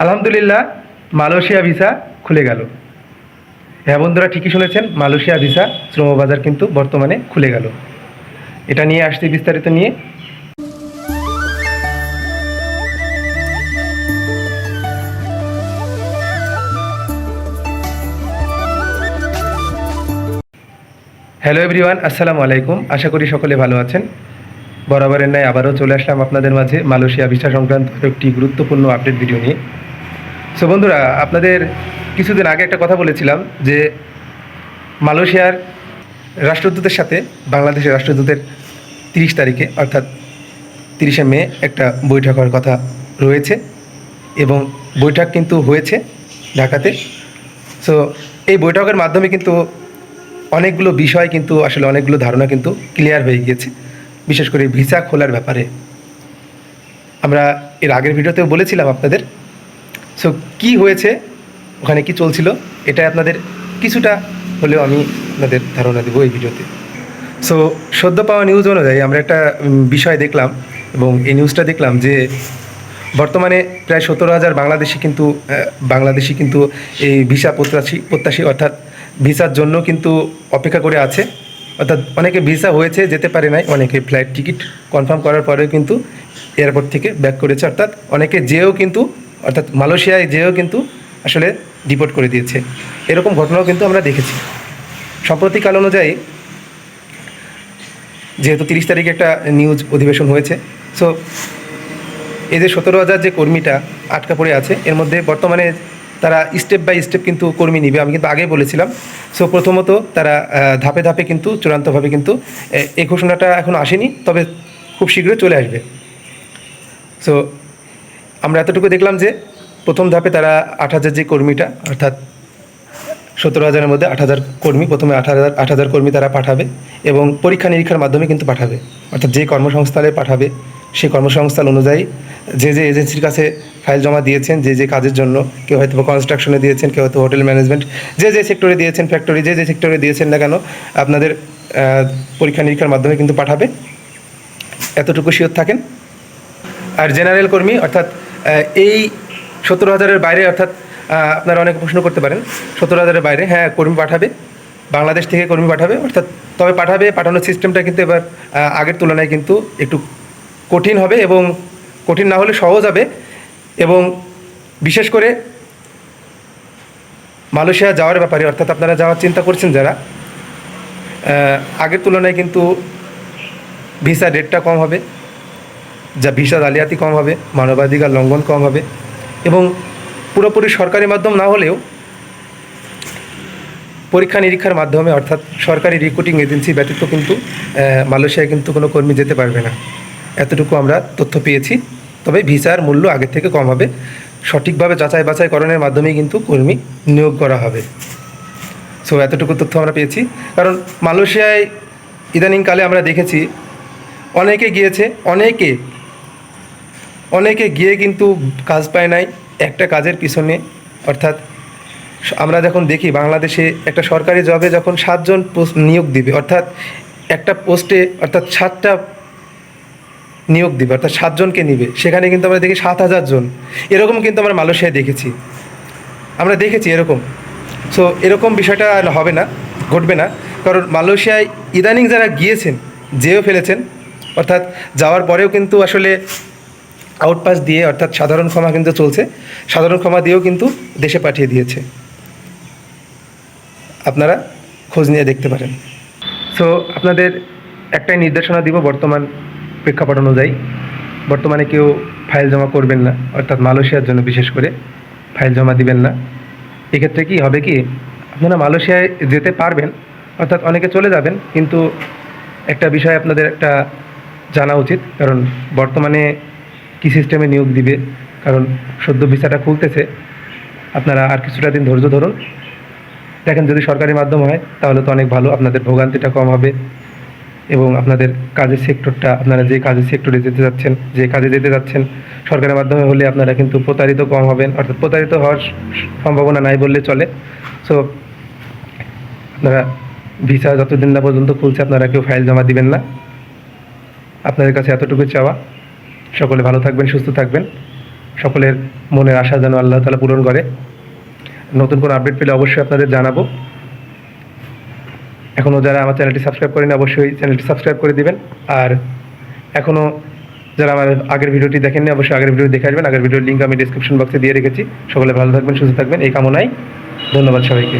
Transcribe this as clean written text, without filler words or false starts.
আলহামদুলিল্লাহ, Malaysia visa খুলে গেল। হ্যাঁ বন্ধুরা, ঠিকই শুনেছেন, মালয়েশিয়া ভিসা শ্রমবাজার কিন্তু বর্তমানে খুলে গেল। এটা নিয়ে আসছি বিস্তারিত নিয়ে। হ্যালো এভরিওয়ান, আসসালামু আলাইকুম। আশা করি সকলে ভালো আছেন। বরাবরের ন্যায় আবারও চলে আসলাম আপনাদের মাঝে মালয়েশিয়া ভিসা সংক্রান্ত একটি গুরুত্বপূর্ণ আপডেট ভিডিও নিয়ে। সো বন্ধুরা, আপনাদের কিছুদিন আগে একটা কথা বলেছিলাম যে মালয়েশিয়ার রাষ্ট্রদূতের সাথে বাংলাদেশের রাষ্ট্রদূতের 30 তারিখে অর্থাৎ 30শে মে একটা বৈঠক হওয়ার কথা রয়েছে এবং বৈঠক কিন্তু হয়েছে ঢাকাতে। সো এই বৈঠকের মাধ্যমে কিন্তু অনেকগুলো বিষয় কিন্তু আসলে অনেকগুলো ধারণা কিন্তু ক্লিয়ার হয়ে গিয়েছে, বিশেষ করে ভিসা খোলার ব্যাপারে। আমরা এর আগের ভিডিওতেও বলেছিলাম আপনাদের। সো কি হয়েছে, ওখানে কি চলছিল, এটা আপনাদের কিছুটা হলেও আমি আপনাদের ধারণা দেবো এই ভিডিওতে। সো সদ্য পাওয়া নিউজ অনুযায়ী আমরা একটা বিষয় দেখলাম এবং এই নিউজটা দেখলাম যে বর্তমানে প্রায় 17,000 বাংলাদেশি কিন্তু এই ভিসা প্রত্যাশী অর্থাৎ ভিসার জন্য কিন্তু অপেক্ষা করে আছে। অর্থাৎ অনেকে ভিসা হয়েছে, যেতে পারে নাই, অনেকে ফ্লাইট টিকিট কনফার্ম করার পরেও কিন্তু এয়ারপোর্ট থেকে ব্যাক করেছে, অর্থাৎ অনেকে অর্থাৎ মালয়েশিয়ায় যেও কিন্তু আসলে ডিপোর্ট করে দিয়েছে। এরকম ঘটনাও কিন্তু আমরা দেখেছি। সাম্প্রতিককাল অনুযায়ী যেহেতু 30 তারিখে একটা নিউজ অধিবেশন হয়েছে, সো এই যে 17,000 যে কর্মীটা আটকা পড়ে আছে, এর মধ্যে বর্তমানে তারা স্টেপ বাই স্টেপ কিন্তু কর্মী নিবে, আমি কিন্তু আগেই বলেছিলাম। সো প্রথমত তারা ধাপে ধাপে কিন্তু চূড়ান্তভাবে কিন্তু এই ঘোষণাটা এখন আসেনি, তবে খুব শীঘ্রই চলে আসবে। সো আমরা এতটুকু দেখলাম যে প্রথম ধাপে তারা 8,000 যে কর্মীটা অর্থাৎ 17,000-এর মধ্যে 8,000 কর্মী, প্রথমে 8,000 কর্মী তারা পাঠাবে এবং পরীক্ষা নিরীক্ষার মাধ্যমে কিন্তু পাঠাবে। অর্থাৎ যে কর্মসংস্থানে পাঠাবে সেই কর্মসংস্থান অনুযায়ী যে এজেন্সির কাছে ফাইল জমা দিয়েছেন, যে কাজের জন্য, কেউ হয়তো কনস্ট্রাকশনে দিয়েছেন, কেউ হয়তো হোটেল ম্যানেজমেন্ট, যে সেক্টরে দিয়েছেন, ফ্যাক্টরি, যে সেক্টরে দিয়েছেন না কেন, আপনাদের পরীক্ষা নিরীক্ষার মাধ্যমে কিন্তু পাঠাবে, এতটুকু শিওর থাকেন। আর জেনারেল কর্মী অর্থাৎ এই 17,000-এর বাইরে, অর্থাৎ আপনারা অনেকে প্রশ্ন করতে পারেন 17,000-এর বাইরে, হ্যাঁ কর্মী পাঠাবে, বাংলাদেশ থেকে কর্মী পাঠাবে, অর্থাৎ তবে পাঠানোর সিস্টেমটা কিন্তু এবার আগের তুলনায় কিন্তু একটু কঠিন হবে, এবং কঠিন না হলে সহজ হবে। এবং বিশেষ করে মালয়েশিয়া যাওয়ার ব্যাপারে, অর্থাৎ আপনারা যাওয়ার চিন্তা করছেন যারা, আগের তুলনায় কিন্তু ভিসা রেটটা কম হবে, ভিসা জালিয়াতি কম হবে, মানবাধিকার লঙ্ঘন কম হবে, এবং পুরোপুরি সরকারি মাধ্যম না হলেও পরীক্ষা নিরীক্ষার মাধ্যমে, অর্থাৎ সরকারি রিক্রুটিং এজেন্সি ব্যতীত কিন্তু মালয়েশিয়ায় কিন্তু কোনো কর্মী যেতে পারবে না, এতটুকু আমরা তথ্য পেয়েছি। তবে ভিসার মূল্য আগের থেকে কম হবে, সঠিকভাবে যাচাই বাছাইকরণের মাধ্যমেই কিন্তু কর্মী নিয়োগ করা হবে। সো এতটুকু তথ্য আমরা পেয়েছি, কারণ মালয়েশিয়ায় ইদানিংকালে আমরা দেখেছি অনেকে গিয়েছে, অনেকে গিয়ে কিন্তু কাজ পায় নাই একটা কাজের পিছনে। অর্থাৎ আমরা যখন দেখি বাংলাদেশে একটা সরকারি জবে যখন 7 জন পোস্ট নিয়োগ দিবে, অর্থাৎ একটা পোস্টে অর্থাৎ 7টা নিয়োগ দিবে, অর্থাৎ 7 জনকে নিবে, সেখানে কিন্তু আমরা দেখি 7,000 জন। এরকম কিন্তু আমরা মালয়েশিয়ায় দেখেছি এরকম। সো এরকম বিষয়টা হবে না, ঘটবে না, কারণ মালয়েশিয়ায় ইদানিং যারা গিয়েছেন, যেও ফেলেছেন, অর্থাৎ যাওয়ার পরেও কিন্তু আসলে আউটপাস দিয়ে, অর্থাৎ সাধারণ ক্ষমা কিন্তু চলছে, সাধারণ ক্ষমা দিয়েও কিন্তু দেশে পাঠিয়ে দিয়েছে। আপনারা খোঁজ নিয়ে দেখতে পারেন। সো আপনাদের একটাই নির্দেশনা দিব বর্তমান প্রেক্ষাপট অনুযায়ী, বর্তমানে কেউ ফাইল জমা করবেন না, অর্থাৎ মালয়েশিয়ার জন্য বিশেষ করে ফাইল জমা দিবেন না। এক্ষেত্রে কি হবে, কি আপনারা মালয়েশিয়ায় যেতে পারবেন, অর্থাৎ অনেকে চলে যাবেন, কিন্তু একটা বিষয় আপনাদের একটা জানা উচিত, কারণ বর্তমানে কী সিস্টেমে নিয়োগ দিবে, কারণ সদ্য ভিসাটা খুলতেছে, আপনারা আর কিছুটা দিন ধৈর্য ধরুন, দেখেন যদি সরকারি মাধ্যম হয় তাহলে তো অনেক ভালো, আপনাদের ভোগান্তিটা কম হবে এবং আপনাদের কাজের সেক্টরটা, আপনারা যে কাজের সেক্টরে যে কাজে যেতে যাচ্ছেন সরকারের মাধ্যমে হলে আপনারা কিন্তু প্রতারিত কম হবেন, অর্থাৎ প্রতারিত হওয়ার সম্ভাবনা নাই বললে চলে। সো আপনারা ভিসা যতদিন না পর্যন্ত খুলছে আপনারা কেউ ফাইল জমা দিবেন না। আপনাদের কাছে এতটুকু চাওয়া, সকলে ভালো থাকবেন, সুস্থ থাকবেন। সকলের মনের আশা যেন আল্লাহ তাআলা পূরণ করে। নতুন কোনো আপডেট পেলে অবশ্যই আপনাদের জানাবো। এখনও যারা আমার চ্যানেলটি সাবস্ক্রাইব করেনি অবশ্যই চ্যানেলটি সাবস্ক্রাইব করে দিবেন। আর এখনও যারা আমার আগের ভিডিওটি দেখেননি অবশ্যই আগের ভিডিও দেখে আসবেন। আগের ভিডিওর লিঙ্ক আমি ডিসক্রিপশন বক্সে দিয়ে রেখেছি। সকলে ভালো থাকবেন, সুস্থ থাকবেন এই কামনায়। ধন্যবাদ সবাইকে।